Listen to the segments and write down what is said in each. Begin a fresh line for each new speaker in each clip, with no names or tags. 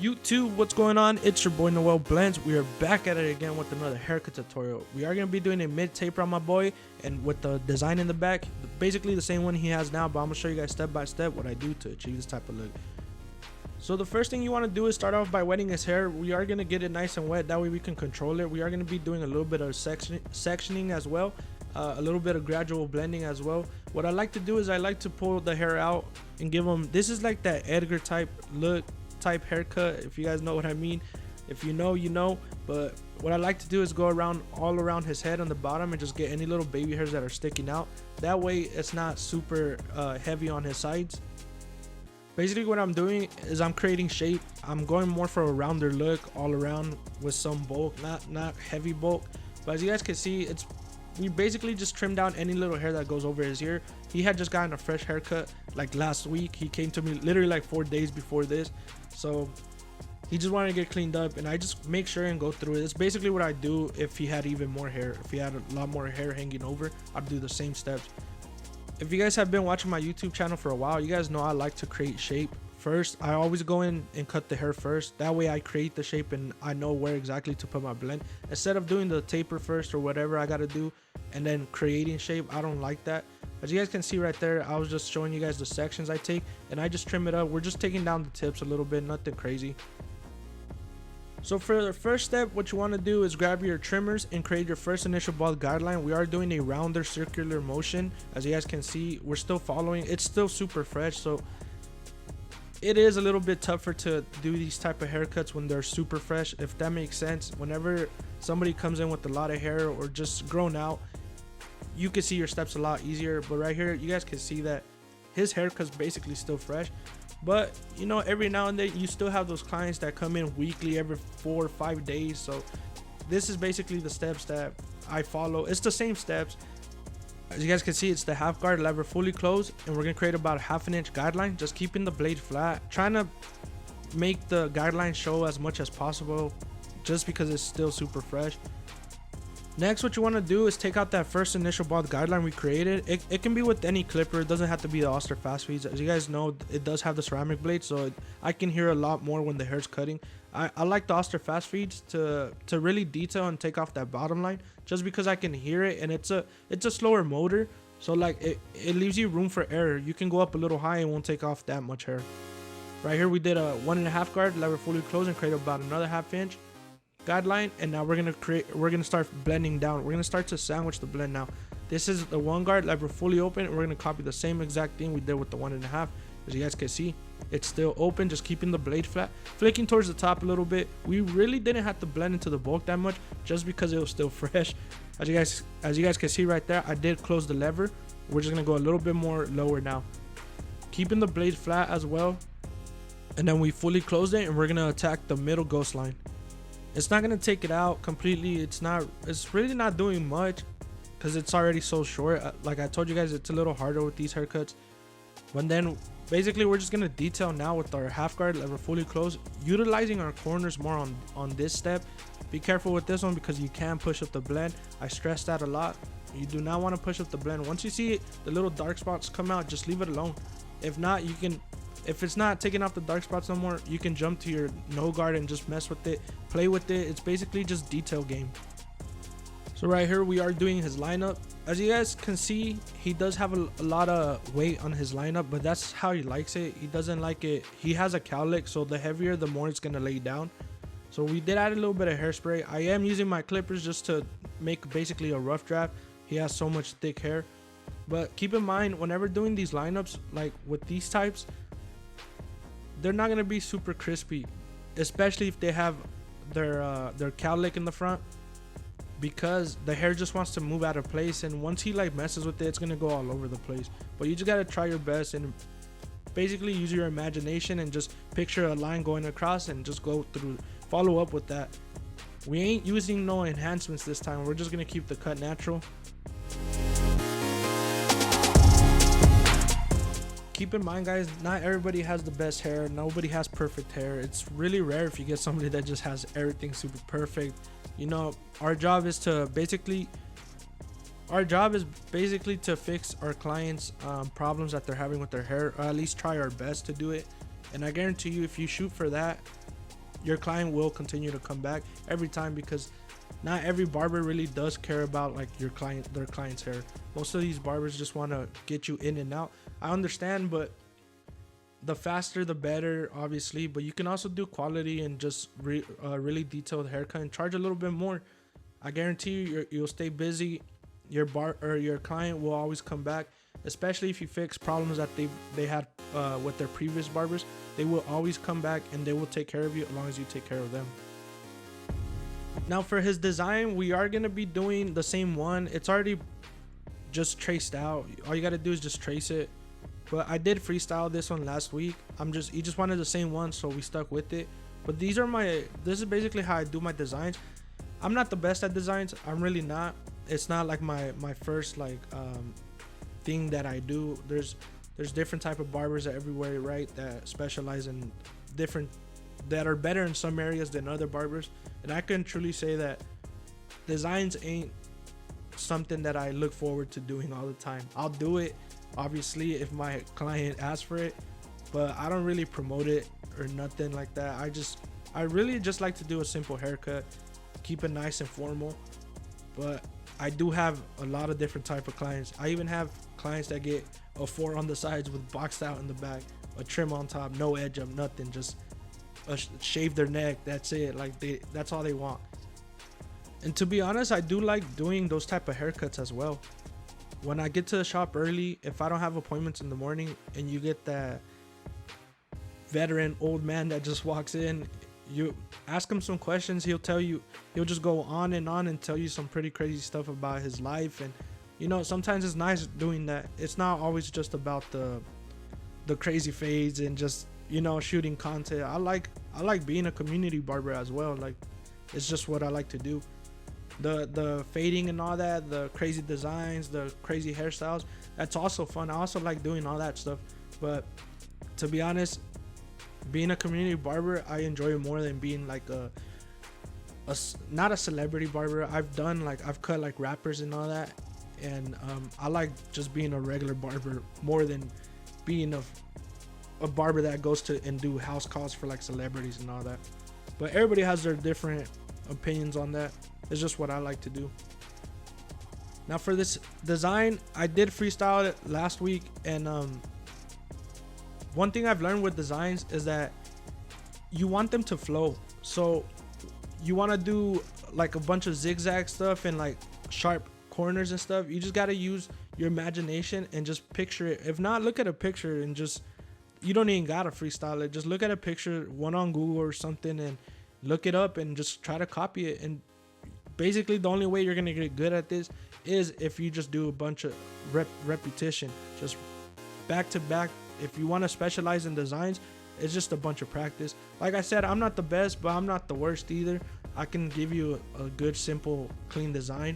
YouTube, what's going on? It's your boy Noel Blends. We are back at it again with another haircut tutorial. We are going to be doing a mid taper on my boy, and with the design in the back, basically the same one he has now, but I'm going to show you guys step by step what I do to achieve this type of look. So the first thing you want to do is start off by wetting his hair. We are going to get it nice and wet, that way we can control it. We are going to be doing a little bit of sectioning as well, a little bit of gradual blending as well. What I like to do is I like to pull the hair out and give him, this is like that Edgar type look, type haircut, if you guys know what I mean. If you know, you know. But what I like to do is go around all around his head on the bottom and just get any little baby hairs that are sticking out. That way it's not super heavy on his sides. Basically what I'm doing is I'm creating shape. I'm going more for a rounder look all around with some bulk, not heavy bulk. But as you guys can see, we basically just trimmed down any little hair that goes over his ear. He had just gotten a fresh haircut like last week. He came to me literally like 4 days before this, so he just wanted to get cleaned up, and I just make sure and go through it. It's basically what I do if he had even more hair. If he had a lot more hair hanging over, I'd do the same steps. If you guys have been watching my YouTube channel for a while, you guys know I like to create shape first. I always go in and cut the hair first. That way I create the shape and I know where exactly to put my blend, instead of doing the taper first or whatever I got to do and then creating shape. I don't like that. As you guys can see right there, I was just showing you guys the sections I take, and I just trim it up. We're just taking down the tips a little bit, nothing crazy. So for the first step, what you want to do is grab your trimmers and create your first initial bald guideline. We are doing a rounder circular motion. As you guys can see, we're still following. It's still super fresh, so it is a little bit tougher to do these type of haircuts when they're super fresh, if that makes sense. Whenever somebody comes in with a lot of hair or just grown out, you can see your steps a lot easier. But right here, you guys can see that his haircut's basically still fresh. But you know, every now and then you still have those clients that come in weekly, every 4 or 5 days. So this is basically the steps that I follow. It's the same steps. As you guys can see, it's the half guard, lever fully closed, and we're gonna create about a ½ inch guideline, just keeping the blade flat, trying to make the guideline show as much as possible just because it's still super fresh. Next, what you want to do is take out that first initial bald guideline we created. It can be with any clipper. It doesn't have to be the Oster fast feeds. As you guys know, it does have the ceramic blade, so I can hear a lot more when the hair's cutting. I like the Oster fast feeds to really detail and take off that bottom line, just because I can hear it, and it's a slower motor, so like it leaves you room for error. You can go up a little high and won't take off that much hair. Right here we did a 1.5 guard, lever fully closed, and create about another ½ inch guideline. And now we're gonna start blending down. We're gonna start to sandwich the blend. Now this is the 1 guard, lever fully open, and we're gonna copy the same exact thing we did with the 1.5. As you guys can see, it's still open, just keeping the blade flat, flicking towards the top a little bit. We really didn't have to blend into the bulk that much, just because it was still fresh. As you guys can see right there, I did close the lever. We're just gonna go a little bit more lower now, keeping the blade flat as well. And then we fully closed it, and we're gonna attack the middle ghost line. It's not gonna take it out completely. It's really not doing much because it's already so short. Like I told you guys, it's a little harder with these haircuts. But then basically we're just gonna detail now with our half guard, lever fully closed, utilizing our corners more on this step. Be careful with this one because you can push up the blend. I stress that a lot. You do not want to push up the blend. Once you see the little dark spots come out, just leave it alone. If not, you can, if it's not taking off the dark spots no more, you can jump to your no guard and just mess with it, play with it. It's basically just detail game. So right here we are doing his lineup. As you guys can see, he does have a lot of weight on his lineup, but that's how he likes it. He doesn't like it. He has a cowlick, so the heavier, the more it's gonna lay down. So we did add a little bit of hairspray. I am using my clippers just to make basically a rough draft. He has so much thick hair. But keep in mind, whenever doing these lineups, like with these types, they're not gonna be super crispy, especially if they have their cowlick in the front, because the hair just wants to move out of place, and once he like messes with it, it's gonna go all over the place. But you just gotta try your best and basically use your imagination and just picture a line going across and just go through, follow up with that. We ain't using no enhancements this time. We're just gonna keep the cut natural. Keep in mind, guys, not everybody has the best hair. Nobody has perfect hair. It's really rare if you get somebody that just has everything super perfect. You know, our job is basically to fix our clients' problems that they're having with their hair, or at least try our best to do it. And I guarantee you, if you shoot for that, your client will continue to come back every time, because not every barber really does care about like their client's hair. Most of these barbers just want to get you in and out. I understand, but the faster the better, obviously. But you can also do quality and just really detailed haircut and charge a little bit more. I guarantee you'll stay busy. Your client will always come back, especially if you fix problems that they had with their previous barbers. They will always come back and they will take care of you as long as you take care of them. Now for his design, we are going to be doing the same one. It's already just traced out. All you got to do is just trace it. But I did freestyle this one last week. He just wanted the same one, so we stuck with it. But this is basically how I do my designs. I'm not the best at designs. I'm really not. It's not like my first like thing that I do. There's different type of barbers everywhere, right, that specialize in different, that are better in some areas than other barbers. And I can truly say that designs ain't something that I look forward to doing all the time. I'll do it, obviously, if my client asks for it, but I don't really promote it or nothing like that. I really just like to do a simple haircut, keep it nice and formal. But I do have a lot of different type of clients. I even have clients that get a 4 on the sides with boxed out in the back, a trim on top, no edge up, nothing, just shave their neck, that's it. Like that's all they want. And to be honest, I do like doing those type of haircuts as well. When I get to the shop early, if I don't have appointments in the morning, and you get that veteran old man that just walks in, you ask him some questions, he'll just go on and tell you some pretty crazy stuff about his life. And you know, sometimes it's nice doing that. It's not always just about the crazy fades and just, you know, shooting content. I like being a community barber as well. Like, it's just what I like to do. The fading and all that, the crazy designs, the crazy hairstyles, that's also fun. I also like doing all that stuff. But to be honest, being a community barber, I enjoy it more than being like not a celebrity barber. I've cut like rappers and all that, and I like just being a regular barber more than being a barber that goes to and do house calls for like celebrities and all that. But everybody has their different opinions on that. It's just what I like to do. Now for this design, I did freestyle it last week, and one thing I've learned with designs is that you want them to flow. So you want to do like a bunch of zigzag stuff and like sharp corners and stuff. You just got to use your imagination and just picture it. If not, look at a picture and just, you don't even gotta freestyle it. Just look at a picture, one on Google or something, and look it up and just try to copy it. And basically the only way you're gonna get good at this is if you just do a bunch of repetition, just back to back. If you want to specialize in designs, it's just a bunch of practice. Like I said, I'm not the best, but I'm not the worst either. I can give you a good, simple, clean design.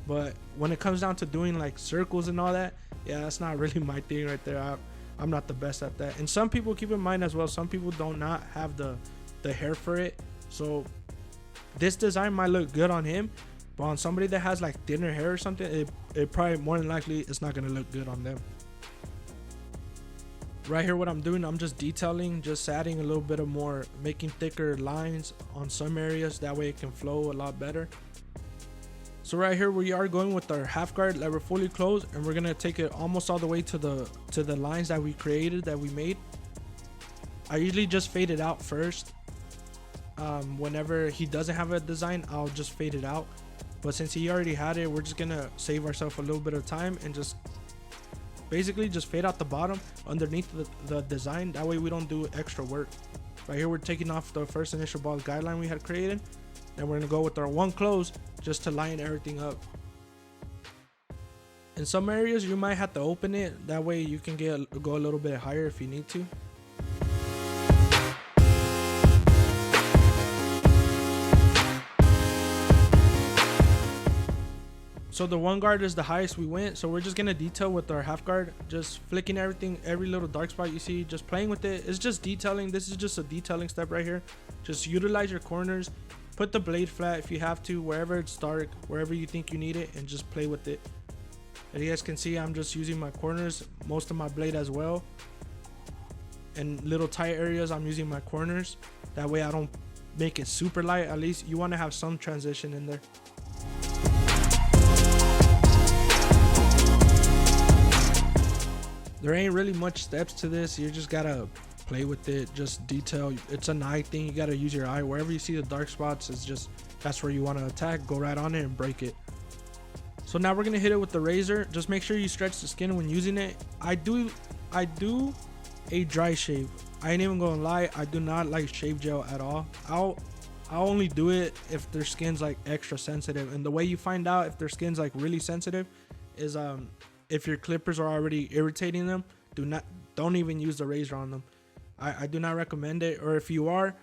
But when it comes down to doing like circles and all that, yeah, that's not really my thing right there. I'm not the best at that. And some people, keep in mind as well, some people do not have the hair for it. So this design might look good on him, but on somebody that has like thinner hair or something, it probably more than likely it's not gonna look good on them. Right here, what I'm doing, I'm just detailing, just adding a little bit of more, making thicker lines on some areas. That way it can flow a lot better. So right here, we are going with our half guard that we're fully closed, and we're gonna take it almost all the way to the lines that we created, that we made. I usually just fade it out first. Whenever he doesn't have a design, I'll just fade it out. But since he already had it, we're just gonna save ourselves a little bit of time and just basically just fade out the bottom underneath the design. That way we don't do extra work. Right here, we're taking off the first initial bald guideline we had created, and we're gonna go with our one close just to line everything up. In some areas you might have to open it, that way you can go a little bit higher if you need to. So the one guard is the highest we went, so we're just gonna detail with our half guard, just flicking everything, every little dark spot you see, just playing with it. It's just detailing. This is just a detailing step right here. Just utilize your corners, put the blade flat if you have to, wherever it's dark, wherever you think you need it, and just play with it. As you guys can see, I'm just using my corners, most of my blade as well. And little tight areas, I'm using my corners. That way I don't make it super light. At least you want to have some transition in there. There ain't really much steps to this. You just gotta play with it, just detail. It's an eye thing. You gotta use your eye. Wherever you see the dark spots, it's just, that's where you want to attack. Go right on it and break it. So now we're gonna hit it with the razor. Just make sure you stretch the skin when using it. I do a dry shave. I ain't even gonna lie, I do not like shave gel at all. I'll only do it if their skin's like extra sensitive. And the way you find out if their skin's like really sensitive is if your clippers are already irritating them, don't even use the razor on them. I do not recommend it. Or if you are,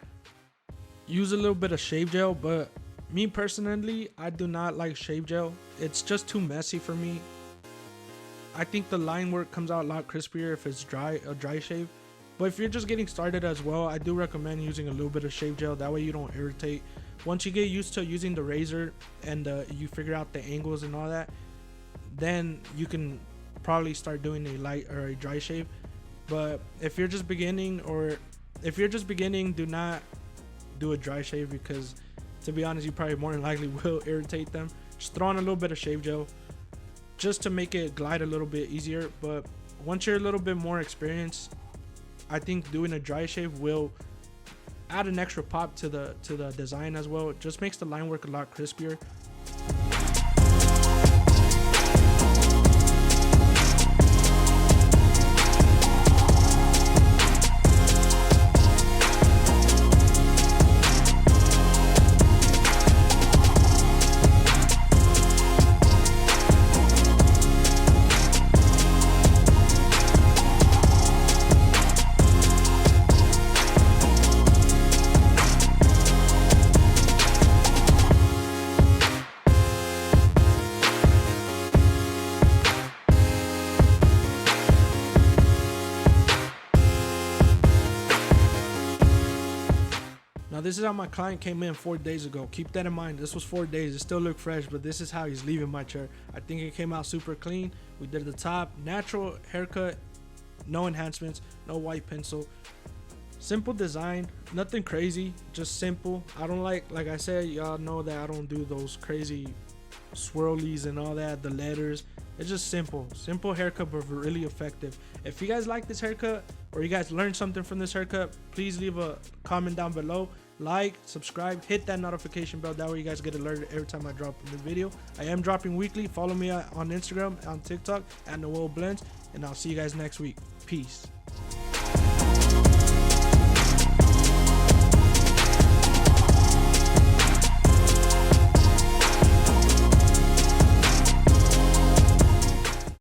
use a little bit of shave gel. But me personally, I do not like shave gel. It's just too messy for me. I think the line work comes out a lot crispier if it's a dry shave. But if you're just getting started as well, I do recommend using a little bit of shave gel. That way you don't irritate. Once you get used to using the razor and you figure out the angles and all that, then you can probably start doing a light or a dry shave. But if you're just beginning, do not do a dry shave, because to be honest, you probably more than likely will irritate them. Just throw on a little bit of shave gel just to make it glide a little bit easier. But once you're a little bit more experienced, I think doing a dry shave will add an extra pop to the design as well. It just makes the line work a lot crispier. Now this is how my client came in 4 days ago. Keep that in mind. This was 4 days. It still looked fresh, but this is how he's leaving my chair. I think it came out super clean. We did the top, natural haircut, no enhancements, no white pencil. Simple design, nothing crazy, just simple. I don't like I said, y'all know that I don't do those crazy swirlies and all that, the letters. It's just simple haircut, but really effective. If you guys like this haircut or you guys learned something from this haircut, please leave a comment down below. Like, subscribe, hit that notification bell. That way you guys get alerted every time I drop a new video. I am dropping weekly. Follow me on Instagram, on TikTok, at Noel Blends, and I'll see you guys next week. Peace.